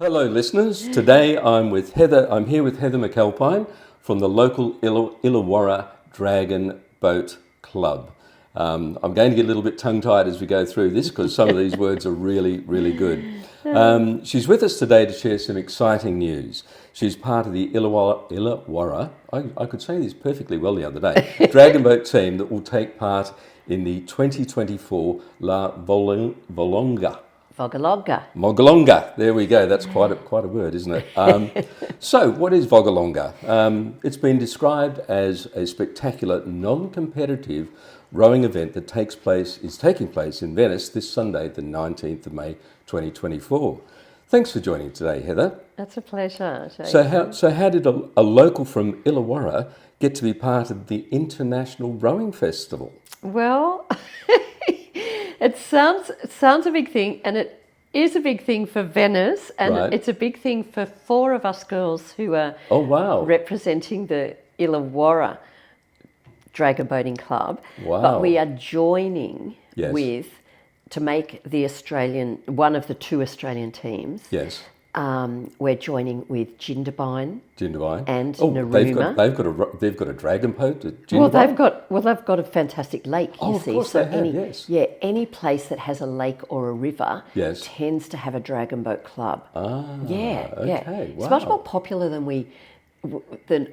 Hello, listeners. Today I'm here with Heather McAlpine from the local Illawarra Dragon Boat Club. I'm going to get a little bit tongue-tied as we go through this because some of these words are really, really good. She's with us today to share some exciting news. She's part of the Illawarra, I could say this perfectly well the other day, Dragon Boat team that will take part in the 2024 Vogalonga. There we go. That's quite a word, isn't it? So, what is Vogalonga? It's been described as a spectacular, non-competitive rowing event that is taking place in Venice this Sunday, the 19th of May, 2024. Thanks for joining today, Heather. That's a pleasure, Jason. So how did a local from Illawarra get to be part of the International Rowing Festival? Well, it sounds a big thing, and it is a big thing for Venice, and Right. it's a big thing for four of us girls who are Oh, wow. representing the Illawarra Dragon Boating Club. Wow. But we are joining Yes. to make one of the two Australian teams. Yes. We're joining with Jindabyne. And Minnamurra. They've got a dragon boat at Jindabyne? They've got a fantastic lake, you Of see. course So they have, yes. any place that has a lake or a river Yes. tends to have a dragon boat club. okay, It's much wow. more popular than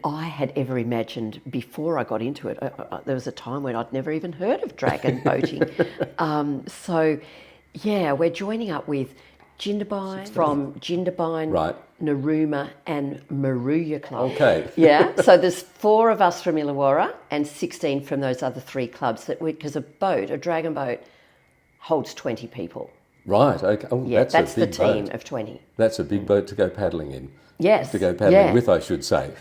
I had ever imagined before I got into it. There was a time when I'd never even heard of dragon boating. We're joining up with Jindabyne, Right. Narooma and Minnamurra Club. Okay. Yeah, so there's 4 of us from Illawarra and 16 from those other 3 clubs because a dragon boat holds 20 people. Right, okay. Oh, Yeah, that's a the big team boat. of 20. That's a big boat to go paddling in. Yes. To go paddling yeah. with, I should say.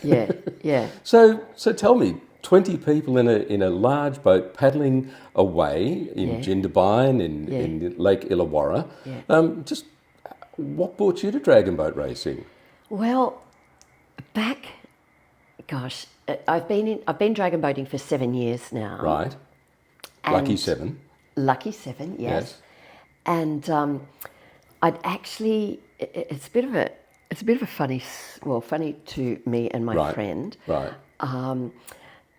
Yeah. So tell me, 20 people in a large boat paddling away in Jindabyne, in Lake Illawarra. Yeah. Just what brought you to dragon boat racing? Well, I've been dragon boating for 7 years now. Right. And Lucky 7. Lucky 7, yes. Yes. And I'd actually, it's a bit of a funny to me and my friend. Right.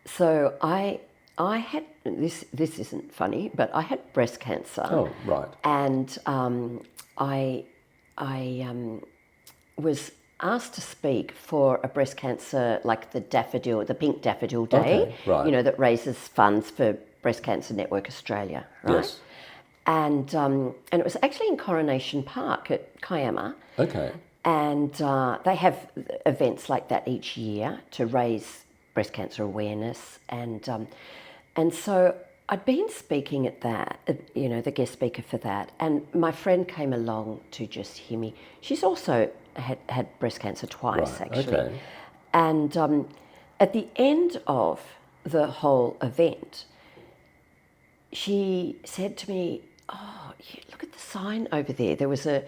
So I had this isn't funny, but I had breast cancer. Oh, right. And I was asked to speak for a breast cancer, like the Pink Daffodil Day, Okay, right. that raises funds for Breast Cancer Network Australia, right? Yes. And it was actually in Coronation Park at Kiama. Okay. And they have events like that each year to raise breast cancer awareness. And so I'd been speaking at that, the guest speaker for that. And my friend came along to just hear me. She's also had breast cancer twice, Right, actually. okay. And at the end of the whole event, she said to me, "Oh, look at the sign over there. There was a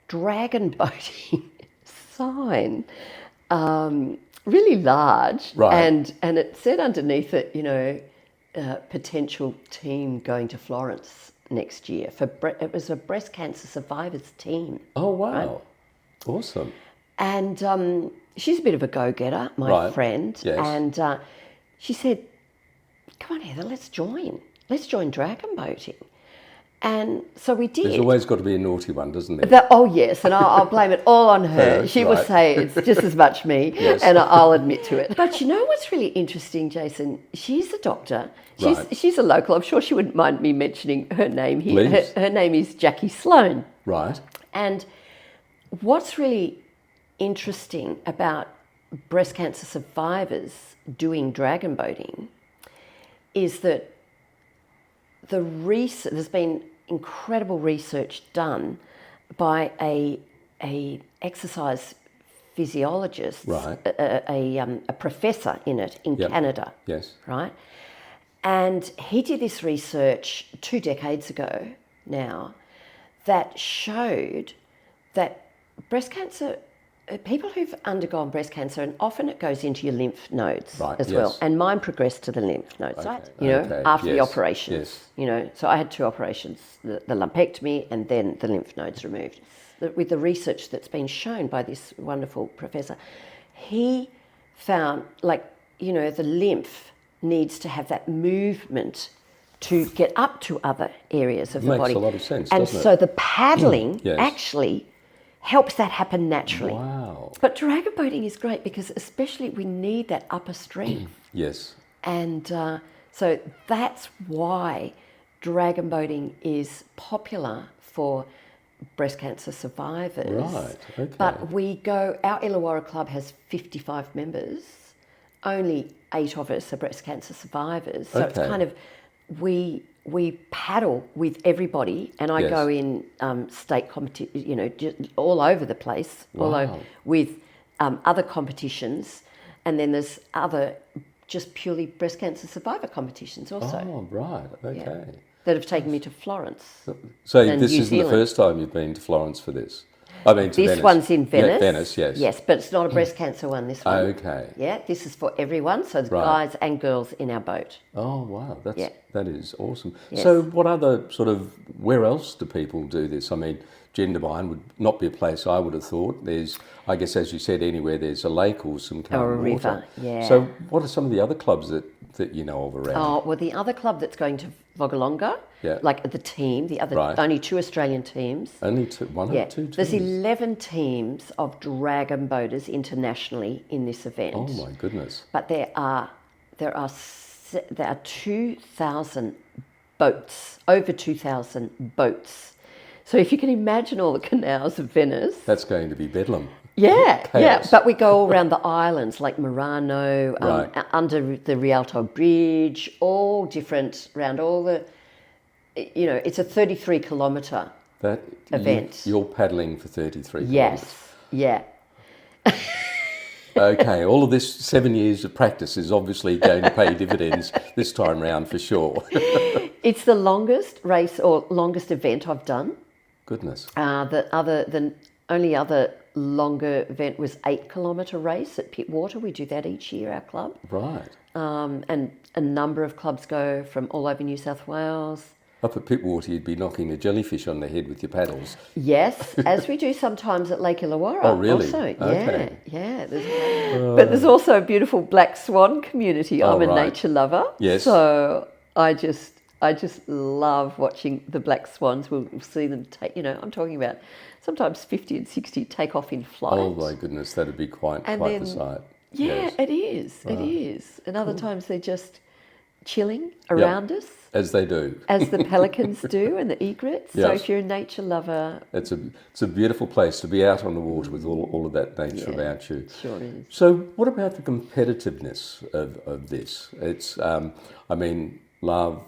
dragon boating sign, really large, Right. and it said underneath it, potential team going to Florence next year. It was a breast cancer survivors team." Oh, wow. Right? Awesome. And she's a bit of a go-getter, my friend. Yes. And she said, "Come on, Heather, let's join. Let's join dragon boating." And so we did. There's always got to be a naughty one, doesn't there? Yes, and I'll blame it all on her. She will right. say it's just as much me, Yes. and I'll admit to it. But you know what's really interesting, Jason? She's a doctor. She's a local. I'm sure she wouldn't mind me mentioning her name here. Please. Her name is Jackie Sloan. Right. And what's really interesting about breast cancer survivors doing dragon boating is that there's been incredible research done by a exercise physiologist, Right. a professor in it in Canada, Yes. right? And he did this research 2 decades ago now that showed that breast cancer, people who've undergone breast cancer, and often it goes into your lymph nodes as well. And mine progressed to the lymph nodes, right? After the operation. Yes. So I had 2 operations, the lumpectomy and then the lymph nodes removed. with the research that's been shown by this wonderful professor, he found, like, you know, the lymph needs to have that movement to get up to other areas of the body. Makes a lot of sense, and doesn't it? so the paddling Yes. actually helps that happen naturally. Wow. But dragon boating is great because especially we need that upper strength. Yes. And so that's why dragon boating is popular for breast cancer survivors. Right, okay. But our Illawarra Club has 55 members. Only 8 of us are breast cancer survivors. So it's Okay. kind of, we paddle with everybody, and I Yes. go in state competition, you know, just all over the place, all Wow. over, with other competitions, and then there's other just purely breast cancer survivor competitions also. Oh, right. Okay. That have taken me to Florence. So And this New isn't the Zealand. first time you've been to Florence for this? I mean, to This Venice. one's in Venice. Yeah, Venice, yes. Yes, but it's not a breast cancer one, this one. Okay. Yeah, this is for everyone, so the Right. guys and girls in our boat. Oh, wow. That is awesome. Yes. So what other where else do people do this? I mean, Gendermine would not be a place I would have thought. There's, I guess, as you said, anywhere there's a lake or some kind Or of a water. river, yeah. So what are some of the other clubs that you know of around? Oh, well, the other club that's going to Vogalonga, Yeah. like the team, the other, Right. only 2 Australian teams. Only one Yeah, or two there's teams? 11 teams of dragon boaters internationally in this event. Oh, my goodness. But there are 2,000 boats, over 2,000 boats. So if you can imagine all the canals of Venice. That's going to be bedlam. Yeah, yeah. Chaos. But we go all around the islands like Murano, Right. under the Rialto Bridge, all different, around all the, you know, it's a 33-kilometre That event. You're paddling for 33 kilometres. Yes, yeah. Okay, all of this 7 years of practice is obviously going to pay dividends this time round for sure. It's the longest race or longest event I've done. Goodness. The only other longer event was 8-kilometre race at Pittwater. We do that each year, our club. Right. And a number of clubs go from all over New South Wales. Up at Pittwater, you'd be knocking a jellyfish on the head with your paddles. Yes, as we do sometimes at Lake Illawarra. Oh, really? Also, Okay. yeah. But there's also a beautiful black swan community. I'm a right. nature lover. Yes. So I just love watching the black swans. We'll see them take, you know, I'm talking about sometimes 50 and 60 take off in flight. Oh my goodness, that'd be quite the sight. Yeah, Yes. it is. It is. And other times they're just chilling around us, As they do. as the pelicans do and the egrets. So Yes. if you're a nature lover, It's a beautiful place to be out on the water with all of that nature about you. sure is. So what about the competitiveness of this? It's, I mean, I'm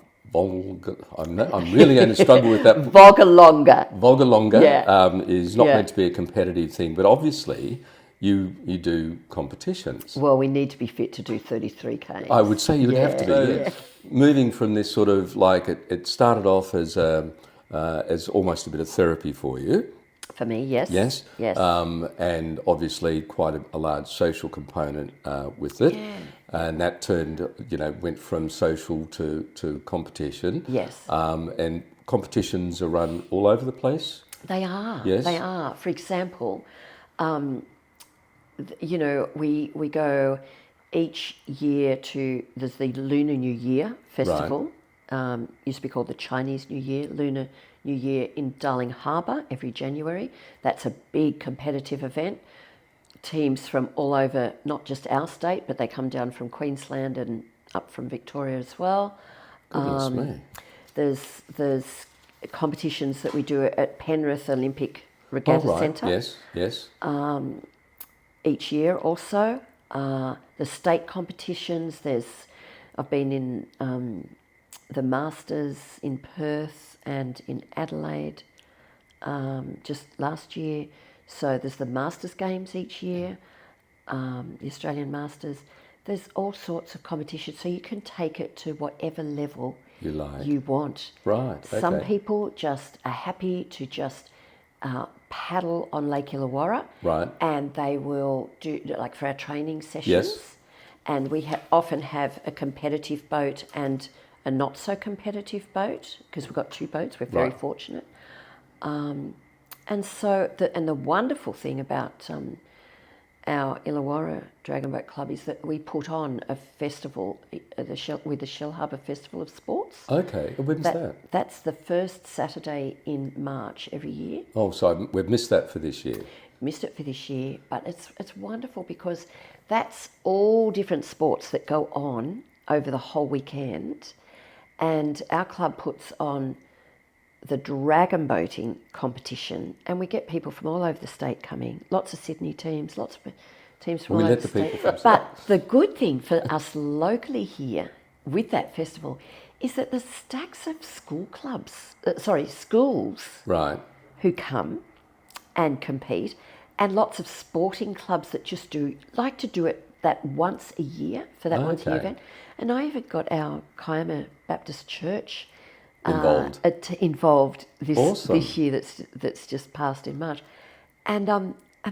really going to struggle with that. Vogalonga. Vogalonga Yeah. is not Yeah. meant to be a competitive thing, but obviously you do competitions. Well, we need to be fit to do 33K. I would say you would have to be. Yes. Moving from this sort of like it started off as almost a bit of therapy for you. For me, yes. Yes. Yes. And obviously quite a large social component with it. Yeah. And that went from social to competition. Yes. And competitions are run all over the place. They are. Yes. They are. For example, we go each year to, there's the Lunar New Year Festival. Used to be called the Chinese New Year, Lunar New Year in Darling Harbour every January. That's a big competitive event. Teams from all over, not just our state, but they come down from Queensland and up from Victoria as well. Goodness me. There's competitions that we do at Penrith Olympic Regatta Centre. Yes. Each year also. The state competitions, I've been in the Masters in Perth and in Adelaide just last year. So there's the Masters Games each year, the Australian Masters. There's all sorts of competitions, so you can take it to whatever level you want. Right, Some okay. people just are happy to just paddle on Lake Illawarra. Right. And they will do, like for our training sessions. Yes. And we often have a competitive boat and a not so competitive boat, because we've got 2 boats. We're very Right. fortunate. And so, the wonderful thing about our Illawarra Dragon Boat Club is that we put on a festival, with the Shell Harbour Festival of Sports. Okay, when's that? That's the first Saturday in March every year. Oh, so we've missed that for this year. Missed it for this year, but it's wonderful because that's all different sports that go on over the whole weekend, and our club puts on the dragon boating competition, and we get people from all over the state coming. Lots of Sydney teams, lots of teams from all over the state. But the good thing for us locally here with that festival is that there's stacks of schools Right. who come and compete, and lots of sporting clubs that just like to do it that once a year for that once a year event. And I even got our Kiama Baptist Church involved this year that's just passed in March, and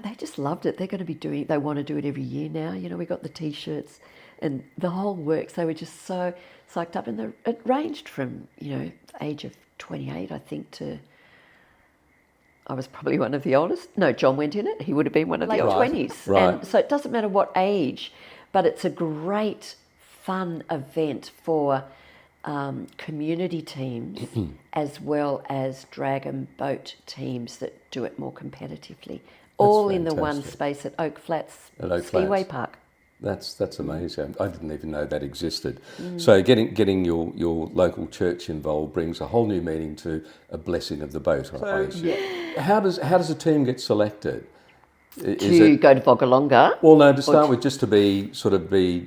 they just loved it. They're going to be they want to do it every year now. You know, we got the T-shirts and the whole works. They were just so psyched up, and it ranged from the age of 28, I think, to I was probably one of the oldest. No, John went in it. He would have been one of the 20s. Right. And so it doesn't matter what age, but it's a great fun event for community teams as well as dragon boat teams that do it more competitively. All in the one space at Oak Flats Skiway Park. That's amazing. I didn't even know that existed. So getting your local church involved brings a whole new meaning to a blessing of the boat. How does a team get selected? To go to Vogalonga? Well, no, to start with, just to be,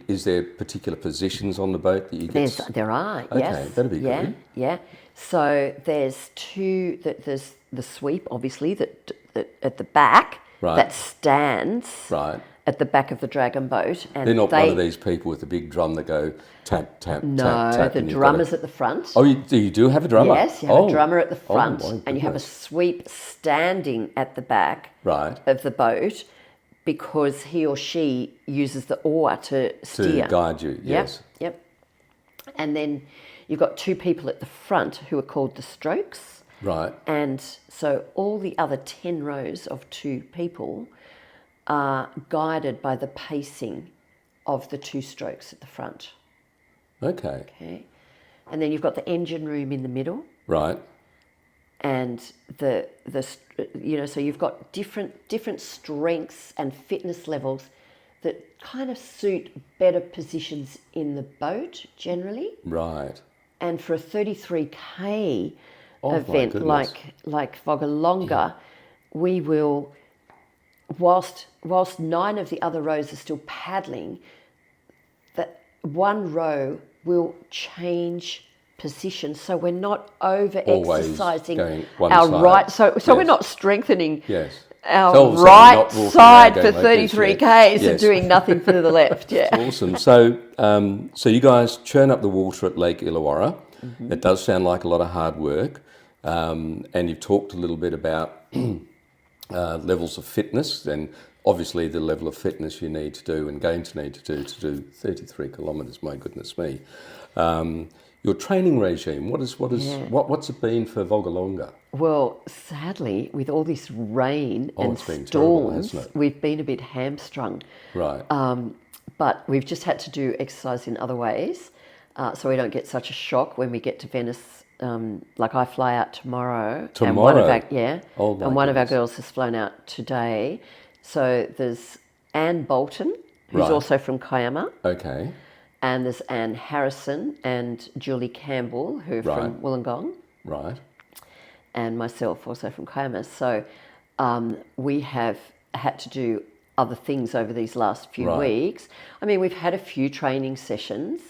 is there particular positions on the boat that you get? There are, okay, yes. Okay, that'd be good. Yeah. So there's there's the sweep, obviously, that at the back, that stands at the back of the dragon boat. And they're not one of these people with a big drum that go tap, tap, tap, tap. No, the drummer's at the front. Oh, you do have a drummer? Yes, you have a drummer at the front, and you have a goodness. sweep standing at the back of the boat, because he or she uses the oar to steer. To guide you, yes. Yep. And then you've got two people at the front who are called the strokes. Right. And so all the other 10 rows of 2 people are guided by the pacing of the 2 strokes at the front. Okay. And then you've got the engine room in the middle. Right. And so you've got different strengths and fitness levels that kind of suit better positions in the boat generally. Right. And for a 33K event like Vogalonga, we will, whilst 9 of the other rows are still paddling, that one row will change position, so we're not over exercising our right. So we're not strengthening our right side for 33 Ks and doing nothing for the left. Yeah, that's awesome. So you guys churn up the water at Lake Illawarra. Mm-hmm. It does sound like a lot of hard work, and you've talked a little bit about levels of fitness, and obviously the level of fitness you need to do and going to need to do 33 kilometres. My goodness me. Your training regime, what's it been for Vogalonga? Well, sadly, with all this rain and storms, terrible, hasn't it? We've been a bit hamstrung. Right. But we've just had to do exercise in other ways, so we don't get such a shock when we get to Venice. Like I fly out tomorrow. And one of our girls has flown out today. So there's Anne Bolton, who's also from Kiama. Okay. And there's Anne Harrison and Julie Campbell, who are from Wollongong. Right. And myself, also from Kiama. So we have had to do other things over these last few weeks. I mean, we've had a few training sessions,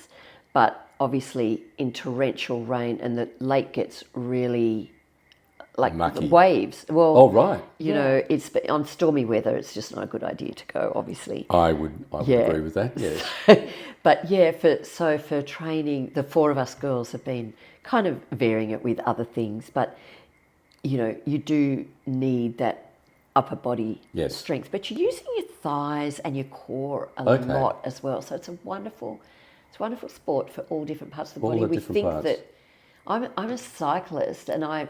but obviously in torrential rain, and the lake gets really mucky. The waves. Well, you know, it's on stormy weather. It's just not a good idea to go. Obviously, I would agree with that. Yes. But yeah, for training, the 4 of us girls have been kind of varying it with other things. But you know, you do need that upper body strength, but you're using your thighs and your core a lot as well. So it's a wonderful sport for all different parts of the body. We think that I'm a cyclist, and I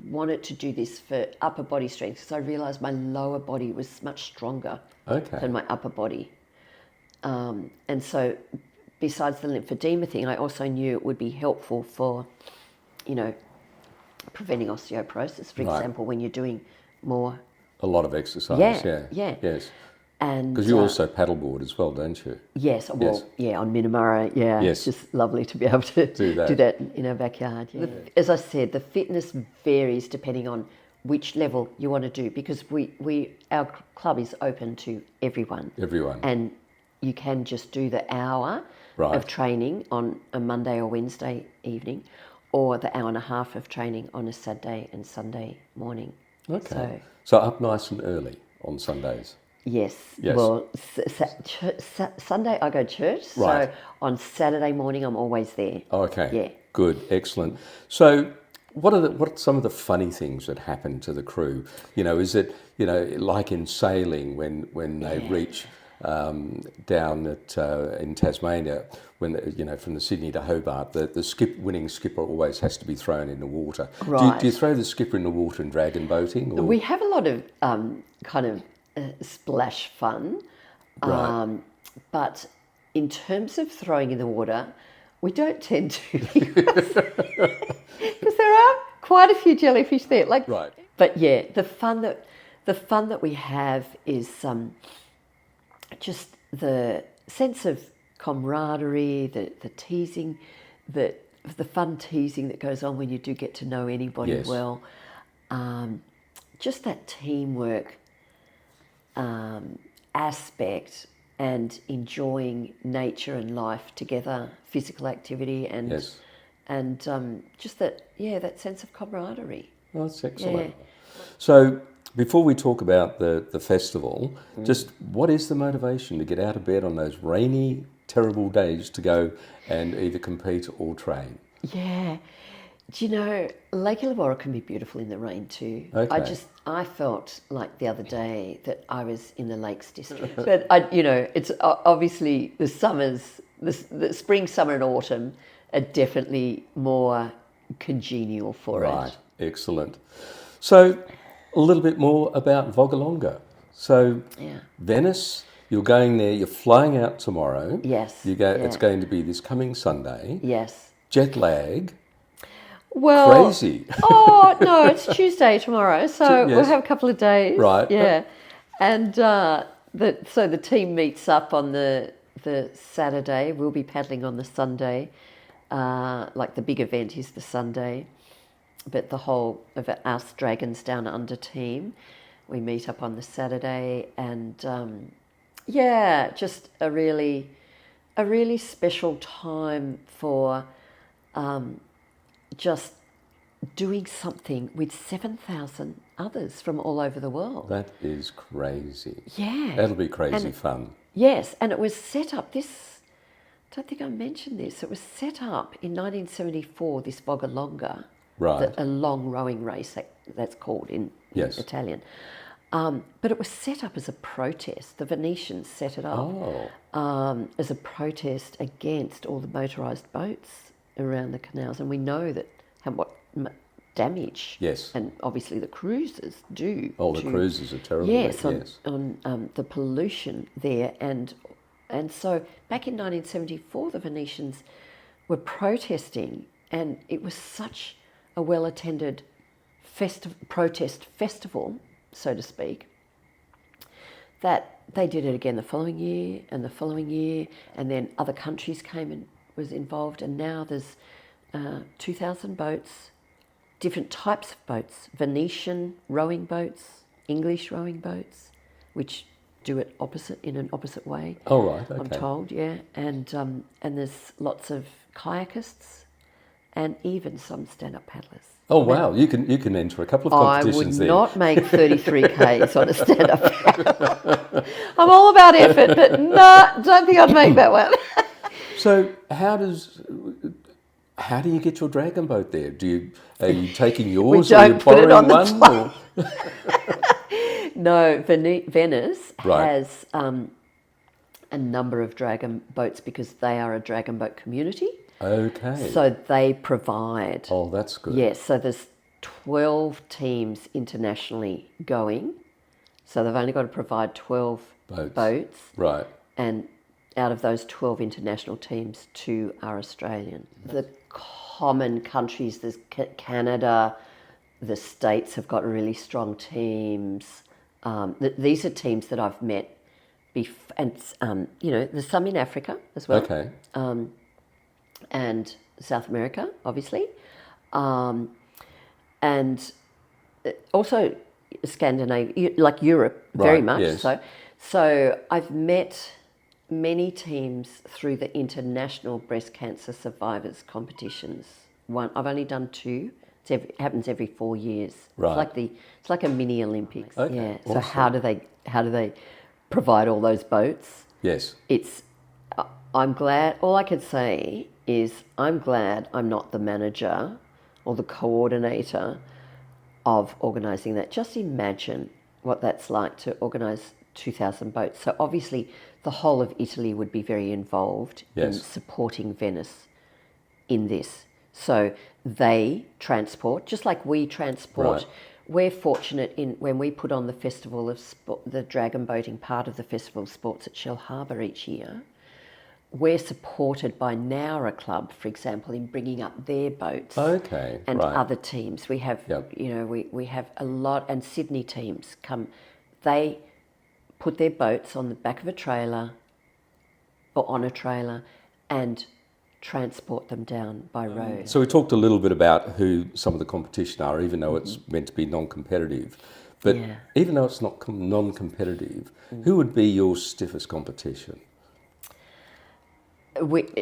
wanted to do this for upper body strength because I realised my lower body was much stronger than my upper body. And so besides the lymphedema thing, I also knew it would be helpful for, preventing osteoporosis, for example, when you're doing more. A lot of exercise, yeah. Yes. And because you also paddleboard as well, don't you? Yes, well, on Minnamurra, Yes. It's just lovely to be able to do that in our backyard. Yeah. As I said, the fitness varies depending on which level you want to do, because our club is open to everyone. And you can just do the hour of training on a Monday or Wednesday evening, or the hour and a half of training on a Saturday and Sunday morning. Okay. So up nice and early on Sundays. Yes. Well, Sunday I go to church, so on Saturday morning I'm always there. Okay. Yeah. Good. Excellent. So what are some of the funny things that happen to the crew? Is it, like in sailing when they reach down at in Tasmania, when from the Sydney to Hobart, the winning skipper always has to be thrown in the water. Right. Do you throw the skipper in the water in dragon boating? Or? We have a lot of kind of splash fun, but in terms of throwing in the water, we don't tend to, because there are quite a few jellyfish there. But yeah, the fun that we have is just the sense of camaraderie, the teasing, the fun teasing that goes on when you do get to know anybody well. Just that teamwork aspect, and enjoying nature and life together, physical activity, and just that sense of camaraderie. Oh, that's excellent. Yeah. So before we talk about the festival, just what is the motivation to get out of bed on those rainy, terrible days to go and either compete or train? Yeah. Do you know, Lake Illawarra can be beautiful in the rain too. Okay. I felt like the other day that I was in the Lakes District. But it's obviously the summers, the spring, summer and autumn are definitely more congenial for it. Right, excellent. So a little bit more about Vogalonga. So Venice, you're going there, you're flying out tomorrow. Yes. It's going to be this coming Sunday. Yes. Jet lag. Well, crazy. Oh no, it's Tuesday tomorrow, so we'll have a couple of days. Right. Yeah, and so the team meets up on the Saturday. We'll be paddling on the Sunday. Like the big event is the Sunday, but the whole of us Dragons Down Under team, we meet up on the Saturday, and just a really special time for. Just doing something with 7,000 others from all over the world. That is crazy. Yeah. That'll be crazy fun. Yes, and it was set up, I don't think I mentioned this, it was set up in 1974, this Vogalonga, a long rowing race that's called in Italian. But it was set up as a protest. The Venetians set it up as a protest against all the motorised boats around the canals, and we know that what damage and obviously the cruisers do. The cruisers are terrible. Yes, on the pollution there, and so back in 1974 the Venetians were protesting, and it was such a well-attended protest festival, so to speak, that they did it again the following year, and then other countries came and was involved, and now there's 2,000 boats, different types of boats, Venetian rowing boats, English rowing boats, which do it in an opposite way. Oh, right, okay. I'm told, yeah, and there's lots of kayakists, and even some stand-up paddlers. Oh wow! You can enter a couple of competitions there. I would not make 33 k's on a stand-up paddle. I'm all about effort, but don't think I'd make that one. So how do you get your dragon boat there? Are you taking yours, or are you borrowing one? No, Venice has a number of dragon boats because they are a dragon boat community. Okay. So they provide. Oh, that's good. Yes, so there's 12 teams internationally going. So they've only got to provide 12 boats. Right. And out of those 12 international teams, 2 are Australian. The common countries, there's Canada, the States have got really strong teams. These are teams that I've met, and there's some in Africa as well. Okay. And South America, obviously. And also Scandinavia, like Europe, very much yes. so. So I've met many teams through the international breast cancer survivors competitions. I've only done 2. It happens every 4 years. Right. It's like a mini Olympics. Okay, Yeah. awesome. So how do they provide all those boats? Yes. I'm glad. All I can say is I'm glad I'm not the manager or the coordinator of organising that. Just imagine what that's like to organise 2,000 boats. So obviously the whole of Italy would be very involved in supporting Venice in this. So they transport, just like we transport. Right. We're fortunate in when we put on the Festival of the dragon boating part of the Festival of Sports at Shell Harbour each year. We're supported by Nowra Club, for example, in bringing up their boats. Okay. And right. other teams. We have, we have a lot, and Sydney teams come. They put their boats on the back of a trailer or on a trailer and transport them down by road. So we talked a little bit about who some of the competition are, even though it's meant to be non-competitive. But even though it's not non-competitive, who would be your stiffest competition?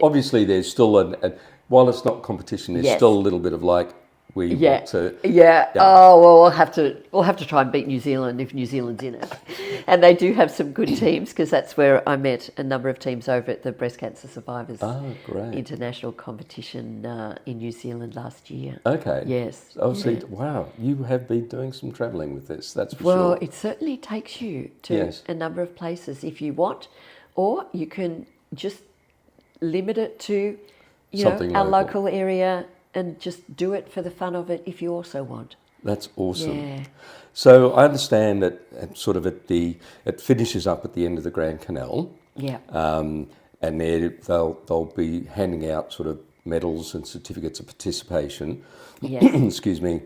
Obviously, there's still while it's not competition, there's still a little bit of like we want to. Yeah. Oh well, we'll have to try and beat New Zealand if New Zealand's in it, and they do have some good teams because that's where I met a number of teams over at the Breast Cancer Survivors International Competition in New Zealand last year. Okay. Yes. Obviously, wow, you have been doing some travelling with this. That's for sure. Well, it certainly takes you to a number of places if you want, or you can just limit it to our local area and just do it for the fun of it if you also want. That's awesome. Yeah. So I understand that it finishes up at the end of the Grand Canal. Yeah. And they'll be handing out sort of medals and certificates of participation. Yes. Excuse me.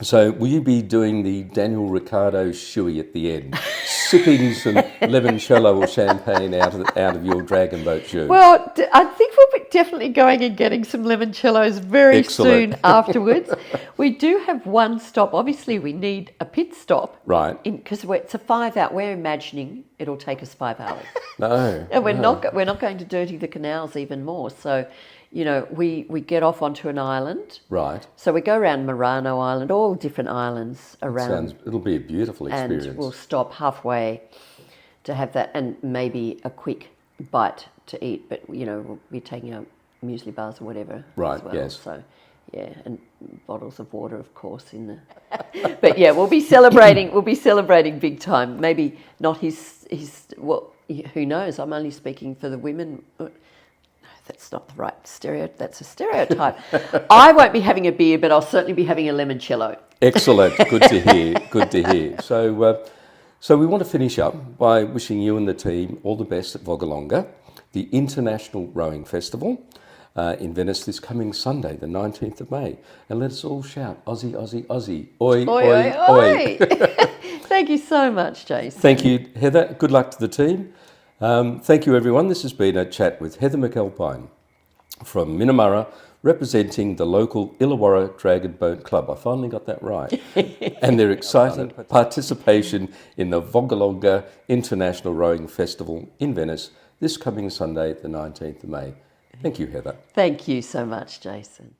So will you be doing the Daniel Ricciardo shoey at the end, sipping some limoncello or champagne out of your dragon boat shoe? Well, I think we'll be definitely going and getting some limoncellos very soon afterwards. We do have one stop. Obviously, we need a pit stop. Right. Because it's a 5 hour. We're imagining it'll take us 5 hours. No. And we're not going to dirty the canals even more. So, we get off onto an island. Right. So we go around Murano Island, all different islands around. It'll be a beautiful experience. And we'll stop halfway to have that and maybe a quick bite to eat. But, we'll be taking out muesli bars or whatever as well. Yes. So, and bottles of water, of course, in the... But, we'll be celebrating big time. Maybe not his well, who knows? I'm only speaking for the women. That's not the right stereotype. That's a stereotype. I won't be having a beer, but I'll certainly be having a limoncello. Excellent. Good to hear. Good to hear. So we want to finish up by wishing you and the team all the best at Vogalonga, the International Rowing Festival in Venice this coming Sunday, the 19th of May. And let us all shout, Aussie, Aussie, Aussie. Oi, oi, oi. Oi. Thank you so much, Jason. Thank you, Heather. Good luck to the team. Thank you, everyone. This has been a chat with Heather McAlpine from Minnamurra, representing the local Illawarra Dragon Boat Club. I finally got that right. And their exciting participation in the Vogalonga International Rowing Festival in Venice this coming Sunday, the 19th of May. Thank you, Heather. Thank you so much, Jason.